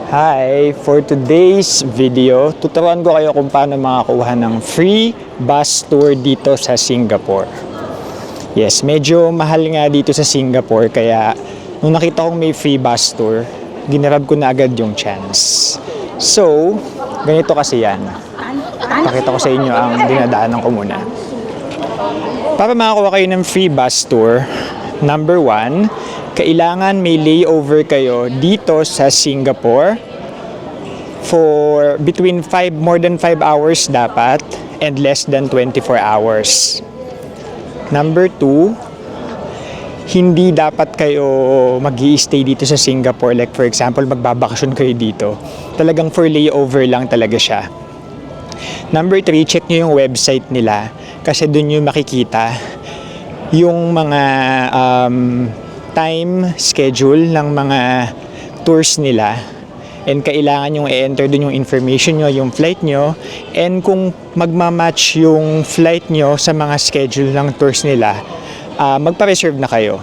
Hi! For today's video, tuturuan ko kayo kung paano makakuha ng free bus tour dito sa Singapore. Yes, medyo mahal nga dito sa Singapore kaya nung nakita kong may free bus tour, ginarab ko na agad yung chance. So, ganito kasi yan. Pakita ko sa inyo ang dinadaanan ko muna. Para makakuha kayo ng free bus tour, number 1, kailangan may layover kayo dito sa Singapore for between more than 5 hours dapat and less than 24 hours. Number 2, hindi dapat kayo mag-i-stay dito sa Singapore. Like for example, magbabakasyon kayo dito. Talagang for layover lang talaga siya. Number 3, check nyo yung website nila kasi doon nyo makikita yung mga time schedule ng mga tours nila, and kailangan yung i-enter dun yung information nyo, yung flight nyo, and kung magmamatch yung flight nyo sa mga schedule ng tours nila, magpa-reserve na kayo.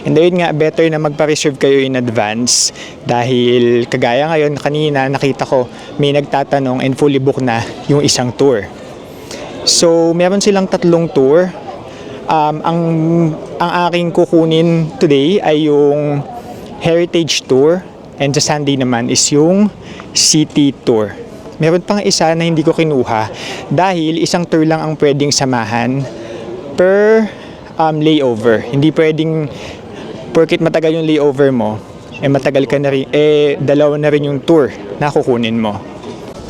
And ayun nga, better na magpa-reserve kayo in advance dahil kagaya ngayon, kanina nakita ko may nagtatanong and fully book na yung isang tour. So meron silang 3 tour. Ang aking kukunin today ay yung Heritage Tour, and sa Sunday naman is yung City Tour. Meron pang isa na hindi ko kinuha dahil isang tour lang ang pwedeng samahan per layover. Hindi pwedeng porket matagal yung layover mo, matagal ka na rin, dalawa na rin yung tour na kukunin mo.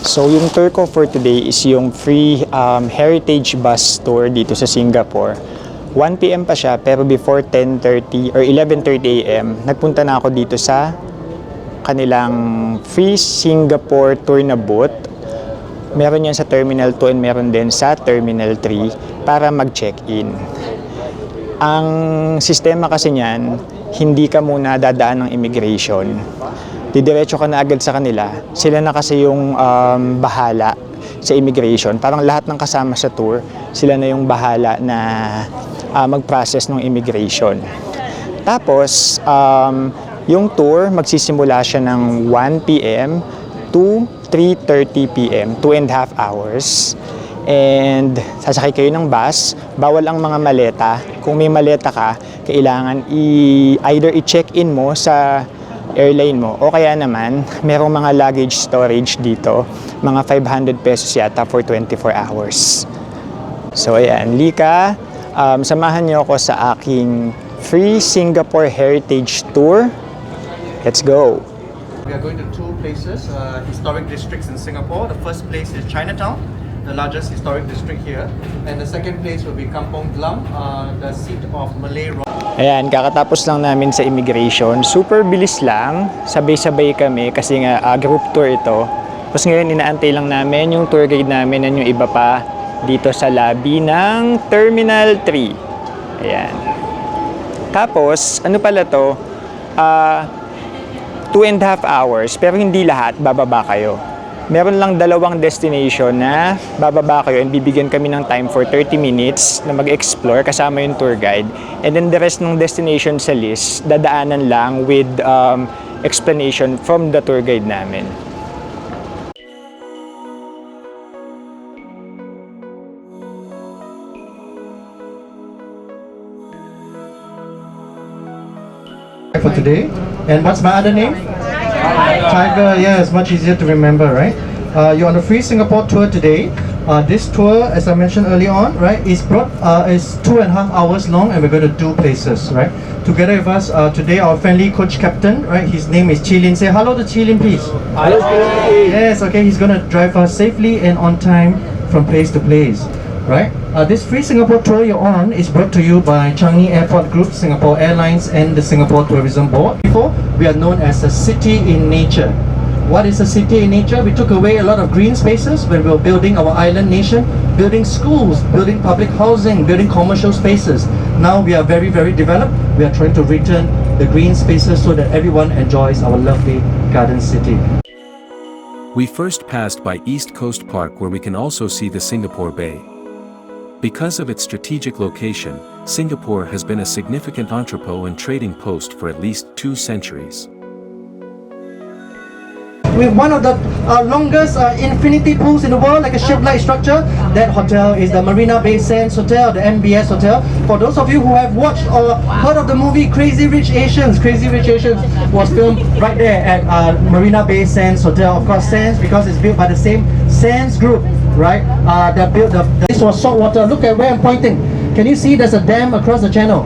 So yung tour ko for today is yung free Heritage Bus Tour dito sa Singapore. 1 PM pa siya, pero before 10:30 or 11:30 AM, nagpunta na ako dito sa kanilang free Singapore tour na booth. Meron yan sa Terminal 2 and meron din sa Terminal 3 para mag-check-in. Ang sistema kasi niyan, hindi ka muna dadaan ng immigration. Didiretso ka na agad sa kanila. Sila na kasi yung bahala sa immigration. Parang lahat ng kasama sa tour, sila na yung bahala na mag-process ng immigration. Tapos, yung tour, magsisimula siya ng 1 PM to 3:30 PM, 2.5 hours. And sasakay kayo ng bus, bawal ang mga maleta. Kung may maleta ka, kailangan either i-check-in mo sa airline mo o kaya naman, merong mga luggage storage dito, mga 500 pesos yata for 24 hours. So ayan, Lika, samahan niyo ako sa aking free Singapore Heritage Tour. Let's go! We are going to 2 places, historic districts in Singapore. The first place is Chinatown, the largest historic district here. And the second place will be Kampong Glam, the seat of Malay royalty. Ayan, kakatapos lang namin sa immigration. Super bilis lang. Sabay-sabay kami kasi nga group tour ito. Tapos ngayon inaantay lang namin yung tour guide namin and yung iba pa dito sa lobby ng Terminal 3. Ayan. Tapos, ano pala to? 2.5 hours, pero hindi lahat bababa kayo. Meron lang 2 destination na bababa kayo and bibigyan kami ng time for 30 minutes na mag-explore kasama yung tour guide. And then the rest ng destination sa list, dadaanan lang with explanation from the tour guide namin. For today, and what's my other name? Tiger. Yes, much easier to remember, right? You're on a free Singapore tour today. This tour, as I mentioned earlier on, right, is 2.5 hours long, and we're going to 2 places, right? Together with us today, our friendly coach captain, right? His name is Chilin. Say hello to Chilin, please. Hello. Yes, okay. He's going to drive us safely and on time from place to place. Right? This free Singapore tour you're on is brought to you by Changi Airport Group, Singapore Airlines, and the Singapore Tourism Board. Before, we are known as a city in nature. What is a city in nature? We took away a lot of green spaces when we were building our island nation, building schools, building public housing, building commercial spaces. Now we are very, very developed. We are trying to return the green spaces so that everyone enjoys our lovely garden city. We first passed by East Coast Park, where we can also see the Singapore Bay. Because of its strategic location, Singapore has been a significant entrepot and trading post for at least 2 centuries. with one of the longest infinity pools in the world, like a ship-like structure. That hotel is the Marina Bay Sands Hotel, the MBS Hotel. For those of you who have watched or heard of the movie Crazy Rich Asians, Crazy Rich Asians was filmed right there at Marina Bay Sands Hotel. Of course, Sands because it's built by the same Sands Group, right? That built this was salt water. Look at where I'm pointing. Can you see there's a dam across the channel?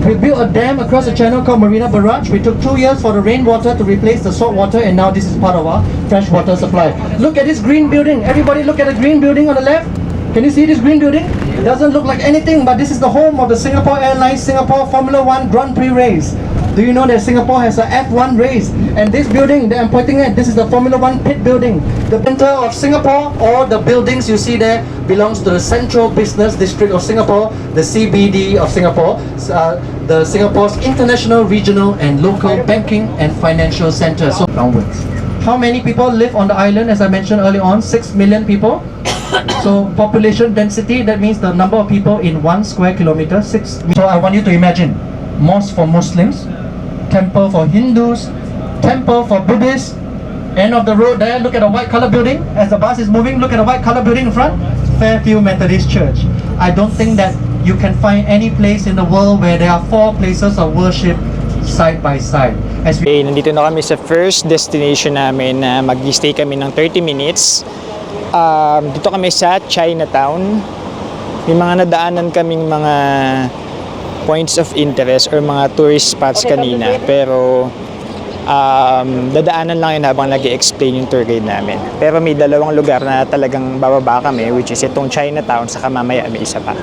We built a dam across the channel called Marina Barrage. We took 2 years for the rainwater to replace the salt water, and now this is part of our fresh water supply. Look at this green building. Everybody look at the green building on the left. Can you see this green building? It doesn't look like anything, but this is the home of the Singapore Airlines Singapore Formula 1 Grand Prix race. Do you know that Singapore has a F1 race? And this building that I'm pointing at, this is the Formula 1 pit building. The center of Singapore, all the buildings you see there belongs to the Central Business District of Singapore, the CBD of Singapore, the Singapore's international, regional and local banking and financial center. So downwards. How many people live on the island? As I mentioned earlier on, 6 million people. So population density, that means the number of people in 1 square kilometer, 6. So I want you to imagine mosque for Muslims, temple for Hindus, temple for Buddhists. End of the road there, look at the white color building. As the bus is moving, look at the white color building in front. Fairfield Methodist Church. I don't think that you can find any place in the world where there are 4 places of worship side by side. As we Okay, nandito na kami sa first destination namin na mag-stay kami ng 30 minutes. Dito kami sa Chinatown. May mga nadaanan kaming mga points of interest or mga tourist spots kanina, pero dadaanan lang yun habang nag-i-explain yung tour guide namin. Pero may 2 lugar na talagang bababa kami, which is itong Chinatown, saka mamaya may isa pa.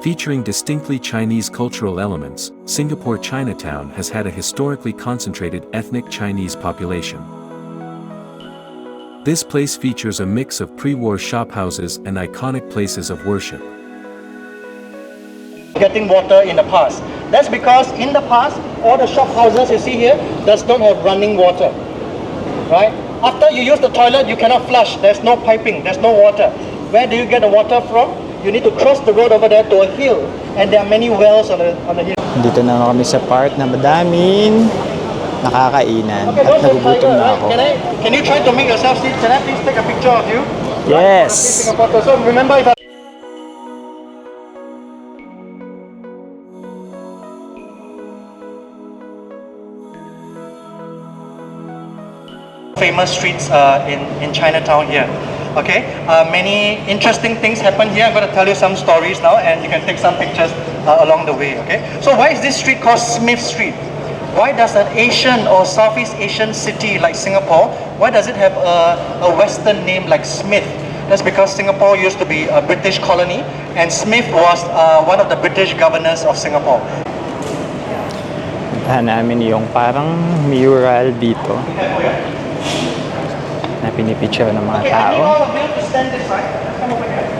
Featuring distinctly Chinese cultural elements, Singapore Chinatown has had a historically concentrated ethnic Chinese population. This place features a mix of pre-war shophouses and iconic places of worship. getting water in the past. That's because in the past, all the shophouses you see here does not have running water, right? After you use the toilet, you cannot flush. There's no piping, there's no water. Where do you get the water from? You need to cross the road over there to a hill, and there are many wells on the hill. Dito na kami sa part na madaming nakakainan Okay, at don't say nagugutom tiger, na right? ako. Can you try to make yourself see? Can I please take a picture of you? Yes! Singapore. So remember, if I famous streets in Chinatown here. Okay, many interesting things happen here. I'm going to tell you some stories now, and you can take some pictures along the way. Okay, so why is this street called Smith Street? Why does an Asian or Southeast Asian city like Singapore, why does it have a Western name like Smith? That's because Singapore used to be a British colony, and Smith was one of the British governors of Singapore. Puntahan namin yung parang mural dito na pinipicture ng mga Okay, I need tao. all of you to stand this side. Come over here.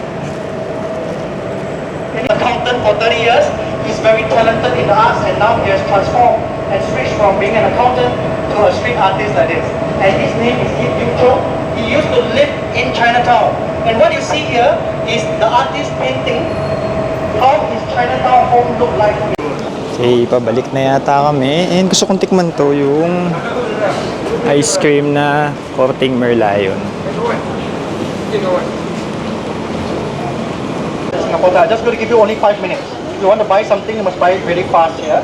An accountant for 30 years. He's very talented in the arts, and now he has transformed and switched from being an accountant to a street artist like this. And his name is Yip Yung Cho. He used to live in Chinatown. And what you see here is the artist painting how his Chinatown home looked like. Okay, pabalik na yata kami. And gusto kong tikman to yung ice cream na korting merlion. Singapore, I'm just going to give you only 5 minutes. If you want to buy something, you must buy it really fast here.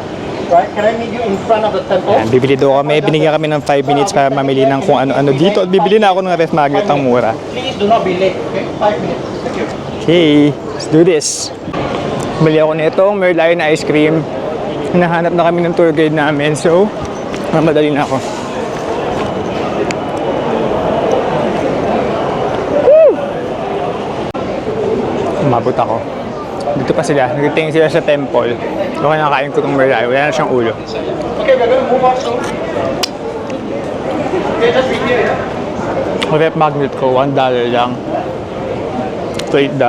Right? Can I meet you in front of the temple? Ayan, bibili daw kami. Binigyan kami ng 5 minutes para mamili ng kung ano-ano dito. At bibili na ako ng ref magnet ang mura. Please do not be late, okay? 5 minutes. Thank you. Okay, let's do this. Bumili ako nitong merlion ice cream. Hinahanap na kami ng tour guide namin. So, mamadali na ako. Umabot ako. Dito pa sila. Nagtitingin sila sa temple. So, kinakain ko itong merlion. Wala na siyang ulo. Okay, we're going to move on soon. Okay, just be here, yeah? Rep magnet ko, $1 lang. Ito $8.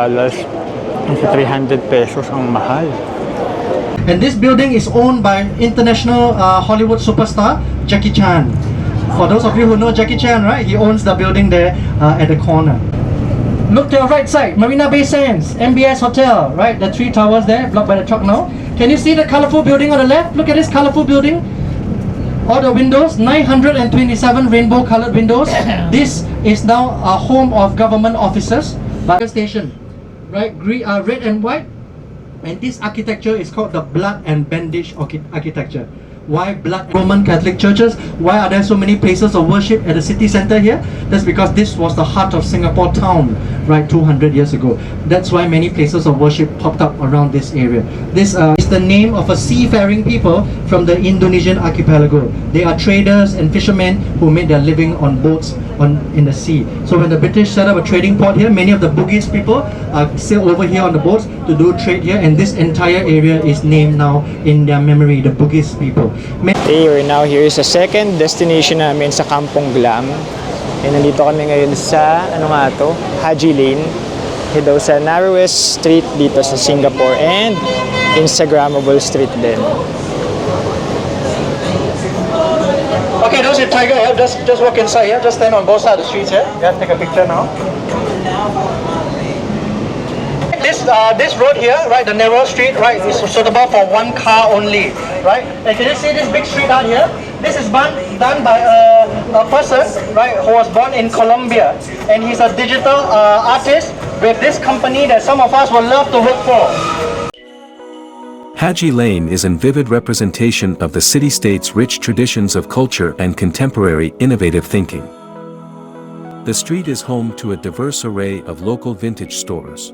Ang sa 300 pesos, ang mahal. And this building is owned by international Hollywood superstar Jackie Chan. For those of you who know Jackie Chan, right? He owns the building there at the corner. Look to your right side, Marina Bay Sands, MBS Hotel, right? The 3 towers there, blocked by the truck now. Can you see the colorful building on the left? Look at this colorful building. All the windows, 927 rainbow colored windows. This is now a home of government officers. But station, right? Green, red and white. And this architecture is called the blood and bandage architecture. Why blood? Roman Catholic churches. Why are there so many places of worship at the city center here? That's because this was the heart of Singapore town, right, 200 years ago. That's why many places of worship popped up around this area. This is the name of a seafaring people from the Indonesian archipelago. They are traders and fishermen who made their living on boats in the sea. So when the British set up a trading port here, many of the Bugis people sail over here on the boats to do trade here, and this entire area is named now in their memory, the Bugis people. Okay, we're now here sa second destination namin sa Kampong Glam. And nandito kami ngayon sa, ano nga to? Haji Lane. Daw sa narrowest street dito sa Singapore and Instagrammable street din. Okay, those in Tiger, yeah, just walk inside, yeah, just stand on both sides of the streets, yeah, take a picture now. This road here, right, the narrow street, right, is suitable for one car only, right? And can you see this big street out here? This is done by a person, right, who was born in Colombia, and he's a digital artist with this company that some of us would love to work for. Haji Lane is a vivid representation of the city-state's rich traditions of culture and contemporary innovative thinking. The street is home to a diverse array of local vintage stores.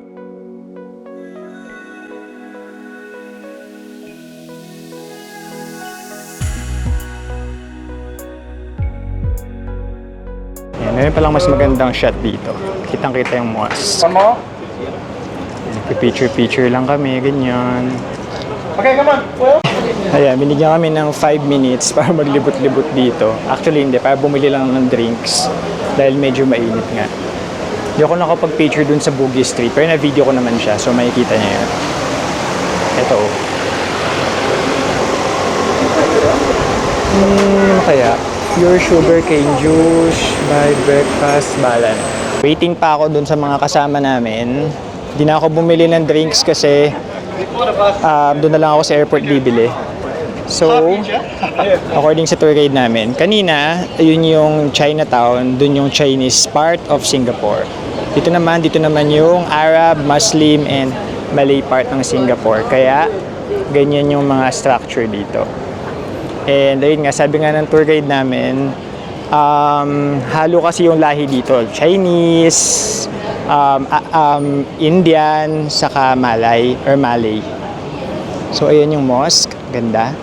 Meron palang mas magandang shot dito. Kitang-kita yung mosque. One more. Picture-picture lang kami, ganyan. Okay, come on. Well. Ayan, binigyan kami ng 5 minutes para maglibot-libot dito. Actually, hindi. Para bumili lang ng drinks. Dahil medyo mainit nga. Hindi ako nakapag-picture dun sa Bugis Street. Pero na-video ko naman siya. So, makikita niya yun. Ito. Ano kaya? Pure sugar cane juice, by breakfast, balan. Waiting pa ako dun sa mga kasama namin. Hindi na ako bumili ng drinks kasi doon na lang ako sa airport bibili. So, according sa tour guide namin, kanina, yun yung Chinatown, dun yung Chinese part of Singapore. Dito naman yung Arab, Muslim, and Malay part ng Singapore. Kaya, ganyan yung mga structure dito. And ayun nga, sabi nga ng tour guide namin, halo kasi yung lahi dito. Chinese, Indian, saka Malay. So ayan yung mosque, ganda.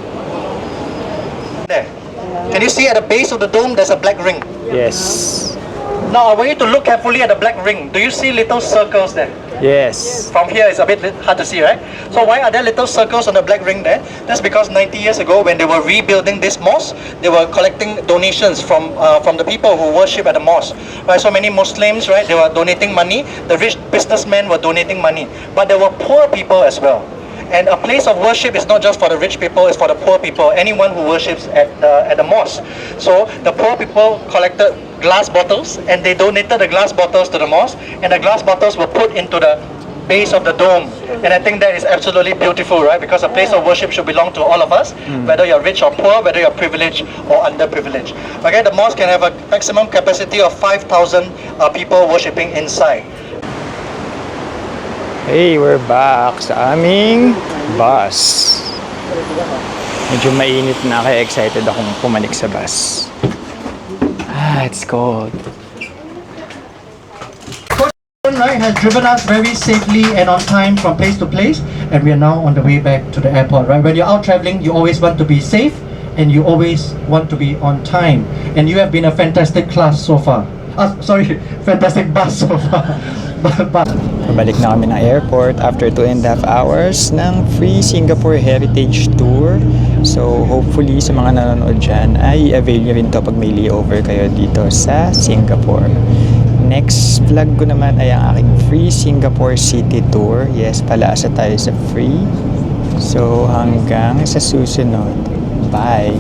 There. Can you see at the base of the dome there's a black ring? Yes. Now I want you to look carefully at the black ring. Do you see little circles there? Yes. From here it's a bit hard to see, right? So why are there little circles on the black ring there? That's because 90 years ago when they were rebuilding this mosque, they were collecting donations from the people who worship at the mosque. Right? So many Muslims, right? They were donating money. The rich businessmen were donating money, but there were poor people as well. And a place of worship is not just for the rich people, it's for the poor people, anyone who worships at the mosque. So the poor people collected glass bottles and they donated the glass bottles to the mosque, and the glass bottles were put into the base of the dome. And I think that is absolutely beautiful, right? Because a place of worship should belong to all of us, whether you're rich or poor, whether you're privileged or underprivileged. Okay, the mosque can have a maximum capacity of 5,000 people worshipping inside. Hey, we're back sa aming bus. Medyo mainit na, kaya excited akong pumanik sa bus. It's cold. Right, has driven us very safely and on time from place to place, and we are now on the way back to the airport. Right, when you're out traveling, you always want to be safe and you always want to be on time. And you have been a fantastic class so far. Fantastic bus so far. Pabalik na kami ng airport after 2.5 hours ng free Singapore Heritage Tour. So hopefully sa mga nanonood dyan ay avail nyo rin to pag may layover kayo dito sa Singapore. Next vlog ko naman ay ang aking free Singapore City Tour. Yes, palaasa tayo sa free. So hanggang sa susunod. Bye!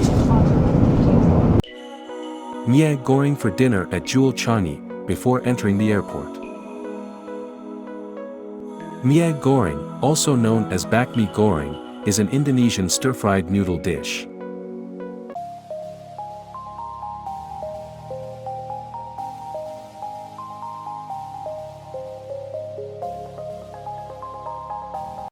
Mie Goreng for dinner at Jewel Chani before entering the airport. Mie Goreng, also known as bakmi goreng, is an Indonesian stir-fried noodle dish.